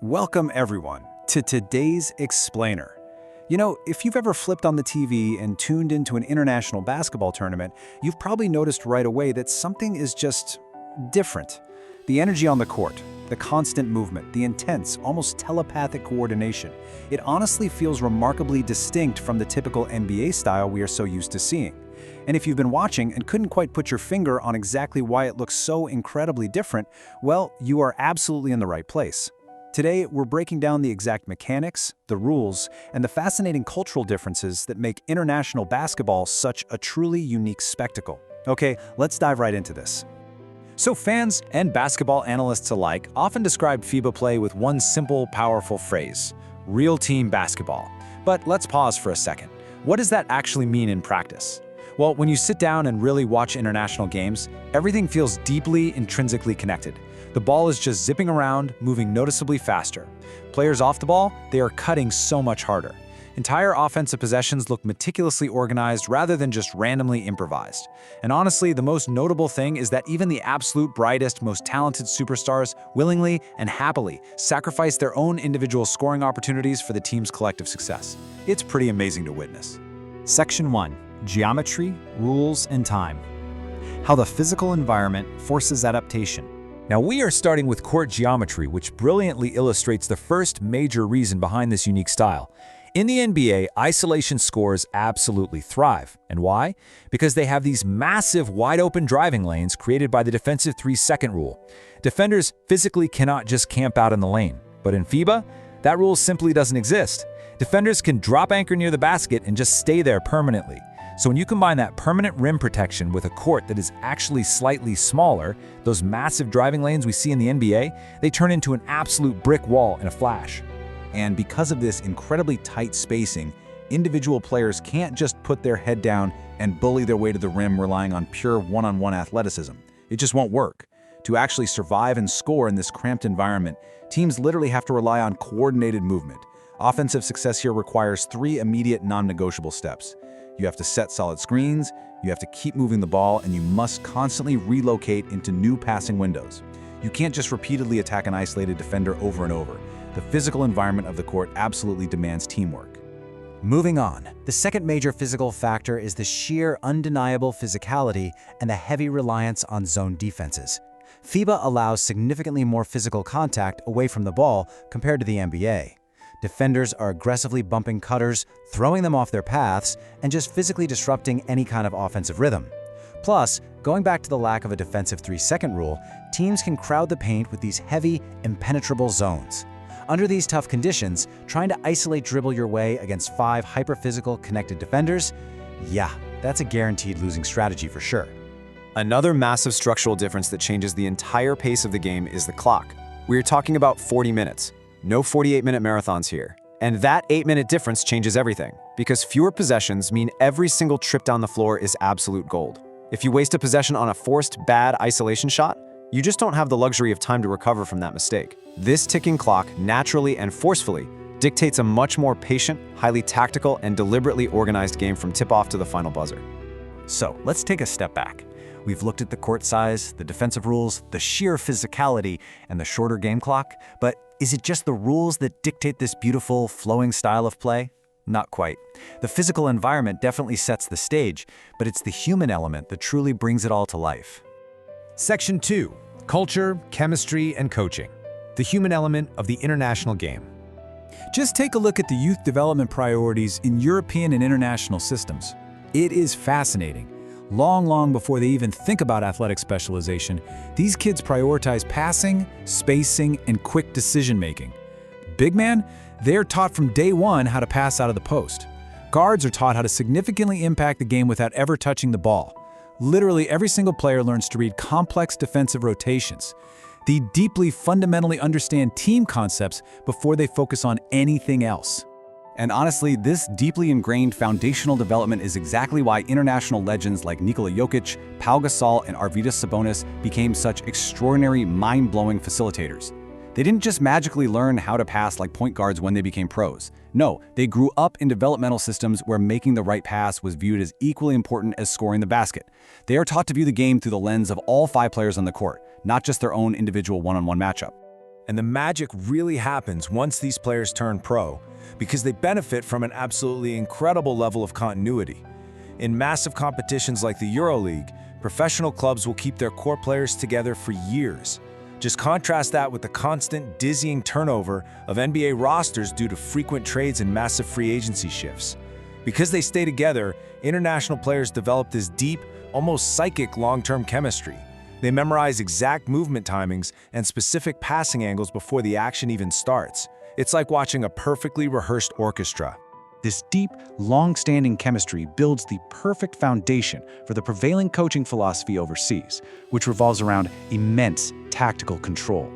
Welcome everyone to today's Explainer. You know, if you've ever flipped on the TV and tuned into an international basketball tournament, you've probably noticed right away that something is just different. The energy on the court, the constant movement, the intense, almost telepathic coordination. It honestly feels remarkably distinct from the typical NBA style we are so used to seeing. And if you've been watching and couldn't quite put your finger on exactly why it looks so incredibly different, well, you are absolutely in the right place. Today, we're breaking down the exact mechanics, the rules, and the fascinating cultural differences that make international basketball such a truly unique spectacle. Okay, let's dive right into this. So fans and basketball analysts alike often describe FIBA play with one simple, powerful phrase: real team basketball. But let's pause for a second. What does that actually mean in practice? Well, when you sit down and really watch international games, everything feels deeply intrinsically connected. The ball is just zipping around, moving noticeably faster. Players off the ball, they are cutting so much harder. Entire offensive possessions look meticulously organized rather than just randomly improvised. And honestly, the most notable thing is that even the absolute brightest, most talented superstars willingly and happily sacrifice their own individual scoring opportunities for the team's collective success. It's pretty amazing to witness. Section 1. Geometry, Rules, and Time. How the physical environment forces adaptation. Now we are starting with court geometry, which brilliantly illustrates the first major reason behind this unique style. In the NBA, isolation scores absolutely thrive. And why? Because they have these massive wide-open driving lanes created by the defensive 3-second rule. Defenders physically cannot just camp out in the lane. But in FIBA, that rule simply doesn't exist. Defenders can drop anchor near the basket and just stay there permanently. So when you combine that permanent rim protection with a court that is actually slightly smaller, those massive driving lanes we see in the NBA, they turn into an absolute brick wall in a flash. And because of this incredibly tight spacing, individual players can't just put their head down and bully their way to the rim relying on pure one-on-one athleticism. It just won't work. To actually survive and score in this cramped environment, teams literally have to rely on coordinated movement. Offensive success here requires 3 immediate non-negotiable steps. You have to set solid screens, you have to keep moving the ball, and you must constantly relocate into new passing windows. You can't just repeatedly attack an isolated defender over and over. The physical environment of the court absolutely demands teamwork. Moving on, the second major physical factor is the sheer undeniable physicality and the heavy reliance on zone defenses. FIBA allows significantly more physical contact away from the ball compared to the NBA. Defenders are aggressively bumping cutters, throwing them off their paths, and just physically disrupting any kind of offensive rhythm. Plus, going back to the lack of a defensive 3-second rule, teams can crowd the paint with these heavy, impenetrable zones. Under these tough conditions, trying to isolate dribble your way against 5 hyper-physical connected defenders, yeah, that's a guaranteed losing strategy for sure. Another massive structural difference that changes the entire pace of the game is the clock. We're talking about 40 minutes. No 48-minute marathons here. And that 8-minute difference changes everything, because fewer possessions mean every single trip down the floor is absolute gold. If you waste a possession on a forced, bad isolation shot, you just don't have the luxury of time to recover from that mistake. This ticking clock naturally and forcefully dictates a much more patient, highly tactical, and deliberately organized game from tip-off to the final buzzer. So, let's take a step back. We've looked at the court size, the defensive rules, the sheer physicality, and the shorter game clock, but is it just the rules that dictate this beautiful, flowing style of play? Not quite. The physical environment definitely sets the stage, but it's the human element that truly brings it all to life. Section 2. Culture, Chemistry, and Coaching. The human element of the international game. Just take a look at the youth development priorities in European and international systems. It is fascinating. Long before they even think about athletic specialization, these kids prioritize passing, spacing, and quick decision-making. Big man, they are taught from day one how to pass out of the post. Guards are taught how to significantly impact the game without ever touching the ball. Literally every single player learns to read complex defensive rotations. They deeply fundamentally understand team concepts before they focus on anything else. And honestly, this deeply ingrained foundational development is exactly why international legends like Nikola Jokic, Pau Gasol, and Arvydas Sabonis became such extraordinary, mind-blowing facilitators. They didn't just magically learn how to pass like point guards when they became pros. No, they grew up in developmental systems where making the right pass was viewed as equally important as scoring the basket. They are taught to view the game through the lens of all 5 players on the court, not just their own individual one-on-one matchup. And the magic really happens once these players turn pro, because they benefit from an absolutely incredible level of continuity. In massive competitions like the EuroLeague, professional clubs will keep their core players together for years. Just contrast that with the constant, dizzying turnover of NBA rosters due to frequent trades and massive free agency shifts. Because they stay together, international players develop this deep, almost psychic long-term chemistry. They memorize exact movement timings and specific passing angles before the action even starts. It's like watching a perfectly rehearsed orchestra. This deep, long-standing chemistry builds the perfect foundation for the prevailing coaching philosophy overseas, which revolves around immense tactical control.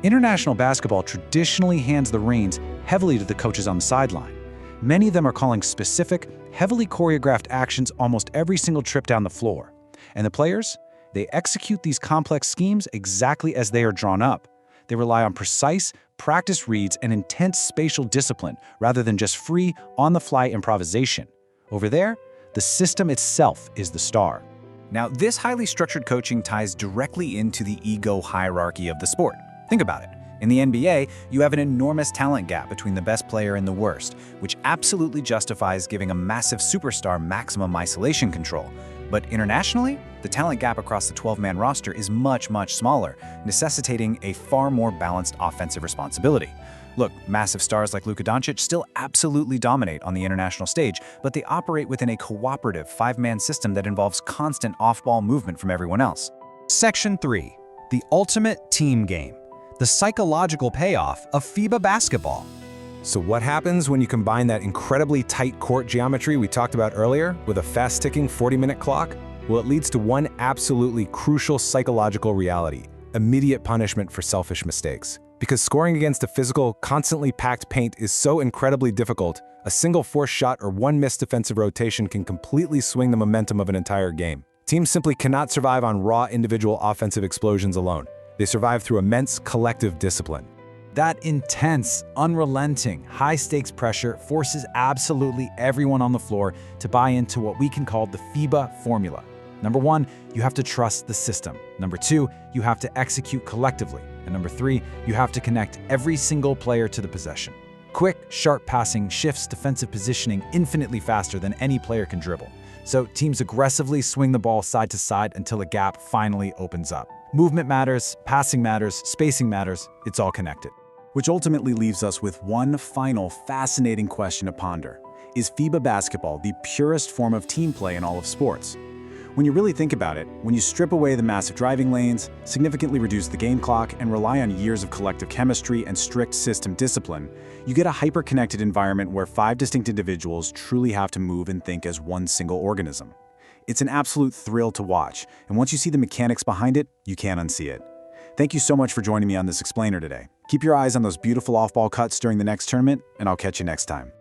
International basketball traditionally hands the reins heavily to the coaches on the sideline. Many of them are calling specific, heavily choreographed actions almost every single trip down the floor. And the players? They execute these complex schemes exactly as they are drawn up. They rely on precise, practice reads and intense spatial discipline rather than just free, on-the-fly improvisation. Over there, the system itself is the star. Now, this highly structured coaching ties directly into the ego hierarchy of the sport. Think about it. In the NBA, you have an enormous talent gap between the best player and the worst, which absolutely justifies giving a massive superstar maximum isolation control. But internationally, the talent gap across the 12-man roster is much, much smaller, necessitating a far more balanced offensive responsibility. Look, massive stars like Luka Doncic still absolutely dominate on the international stage, but they operate within a cooperative 5-man system that involves constant off-ball movement from everyone else. Section 3. The ultimate team game. The psychological payoff of FIBA basketball. So what happens when you combine that incredibly tight court geometry we talked about earlier with a fast-ticking 40-minute clock? Well, it leads to one absolutely crucial psychological reality: immediate punishment for selfish mistakes. Because scoring against a physical, constantly packed paint is so incredibly difficult, a single forced shot or one missed defensive rotation can completely swing the momentum of an entire game. Teams simply cannot survive on raw individual offensive explosions alone. They survive through immense collective discipline. That intense, unrelenting, high-stakes pressure forces absolutely everyone on the floor to buy into what we can call the FIBA formula. Number 1, you have to trust the system. Number 2, you have to execute collectively. And number 3, you have to connect every single player to the possession. Quick, sharp passing shifts defensive positioning infinitely faster than any player can dribble. So teams aggressively swing the ball side to side until a gap finally opens up. Movement matters, passing matters, spacing matters, it's all connected. Which ultimately leaves us with one final fascinating question to ponder. Is FIBA basketball the purest form of team play in all of sports? When you really think about it, when you strip away the massive driving lanes, significantly reduce the game clock, and rely on years of collective chemistry and strict system discipline, you get a hyper-connected environment where 5 distinct individuals truly have to move and think as one single organism. It's an absolute thrill to watch, and once you see the mechanics behind it, you can't unsee it. Thank you so much for joining me on this explainer today. Keep your eyes on those beautiful off-ball cuts during the next tournament, and I'll catch you next time.